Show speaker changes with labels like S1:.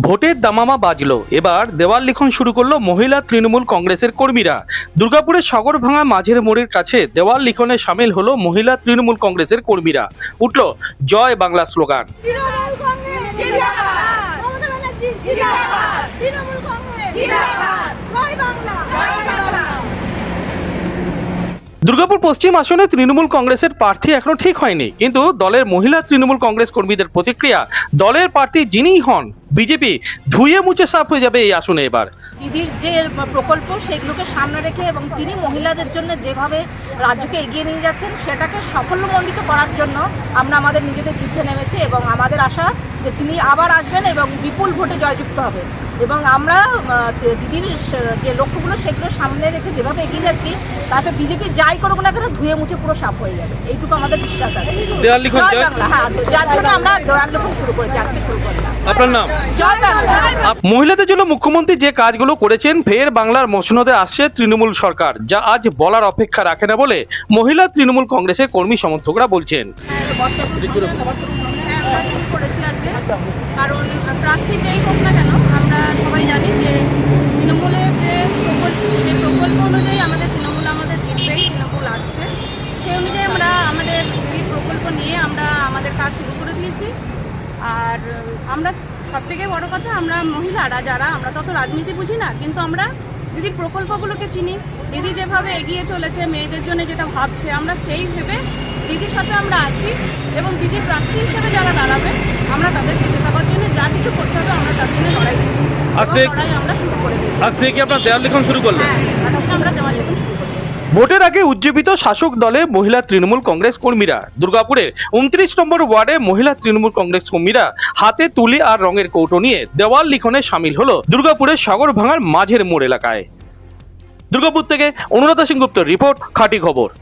S1: ভোটের দামামা বাজলো, এবার দেওয়াল লিখন শুরু করলো মহিলা তৃণমূল কংগ্রেসের কর্মীরা। দুর্গাপুরের সগরভাঙা মাঝের মোড়ের কাছে দেওয়াল লিখনে সামিল হলো মহিলা তৃণমূল কংগ্রেসের কর্মীরা। উঠল জয় বাংলা স্লোগান। দুর্গাপুর পশ্চিম আসনে তৃণমূল কংগ্রেসের প্রার্থী এখনো ঠিক হয়নি, কিন্তু দলের মহিলা তৃণমূল কংগ্রেস কর্মীদের প্রতিক্রিয়া, দলের প্রার্থী যিনিই হন বিজেপি ধুয়ে মুছে সাফ হয়ে যাবে এই আসনে। এবার
S2: দিদির যে প্রকল্প সেগুলোকে সামনে রেখে এবং তিনি মহিলাদের জন্য যেভাবে রাজ্যকে এগিয়ে নিয়ে যাচ্ছেন সেটাকে সাফল্যমণ্ডিত করার জন্য আমরা আমাদের নিজেদের যুদ্ধে নেমেছি এবং আমাদের আশা যে তিনি আবার আসবেন এবং বিপুল ভোটে জয়যুক্ত হবে। এবং আমরা দিদির যে লক্ষ্যগুলো সেগুলো সামনে রেখে যেভাবে এগিয়ে যাচ্ছি তাতে বিজেপি যাই করুক না কেন ধুয়ে মুছে পুরো সাফ হয়ে যাবে, এইটুকু আমাদের বিশ্বাস আছে।
S1: দেওয়াল লিখন
S2: জয় বাংলা, হ্যাঁ, যার জন্য আমরা দেওয়াল লিখন শুরু করেছি, আজকে শুরু করলাম।
S1: আপনার নাম?
S2: জয় বাংলা।
S1: মহিলাদের জন্য মুখ্যমন্ত্রী যে কাজগুলো করেছেন, ফের বাংলার মসনদে আসছে তৃণমূল সরকার, যা আজ বলার অপেক্ষা রাখে না বলে মহিলা তৃণমূল কংগ্রেসের কর্মী সমর্থকরা বলছেন।
S3: করেছি আজকে, কারণ প্রার্থী যেই হোক না কেন আমরা সবাই জানি যে তৃণমূলের যে প্রকল্প সেই প্রকল্প অনুযায়ী আমাদের তৃণমূল আমাদের জিতবেই, তৃণমূল আসছে সেই অনুযায়ী আমরা আমাদের এই প্রকল্প নিয়ে আমরা আমাদের কাজ শুরু করে দিয়েছি। আর আমরা সবথেকে বড় কথা, আমরা মহিলারা যারা আমরা তত রাজনীতি বুঝি না, কিন্তু আমরা দিদির প্রকল্পগুলোকে চিনি। দিদি যেভাবে এগিয়ে চলেছে মেয়েদের জন্য যেটা ভাবছে, আমরা সেই ভেবে দিদির সাথে আমরা আছি এবং দিদির প্রার্থী হিসেবে যারা দাঁড়াবে আমরা তাদেরকে জেতাবার জন্য যা কিছু করতে হবে আমরা তার জন্য লড়াই করব। লড়াই আমরা শুরু করে দিয়েছি।
S1: আজ থেকে আপনার দেওয়াল লিখন শুরু করলেন?
S3: হ্যাঁ, আজকে আমরা দেওয়াল লিখন শুরু করেছি।
S1: ভোটের আগে উজ্জীবিত শাসক দলে মহিলা তৃণমূল কংগ্রেস কর্মীরা। দুর্গাপুরের 29 নম্বর ওয়ার্ডে মহিলা তৃণমূল কংগ্রেস কর্মীরা হাতে তুলি আর রঙের কৌটো নিয়ে দেওয়াল লিখনে সামিল হলো দুর্গাপুরের সগরভাঙার মাঝের মোড় এলাকায়। দুর্গাপুর থেকে অনুরাধা সেনগুপ্তের রিপোর্ট, খাঁটি খবর।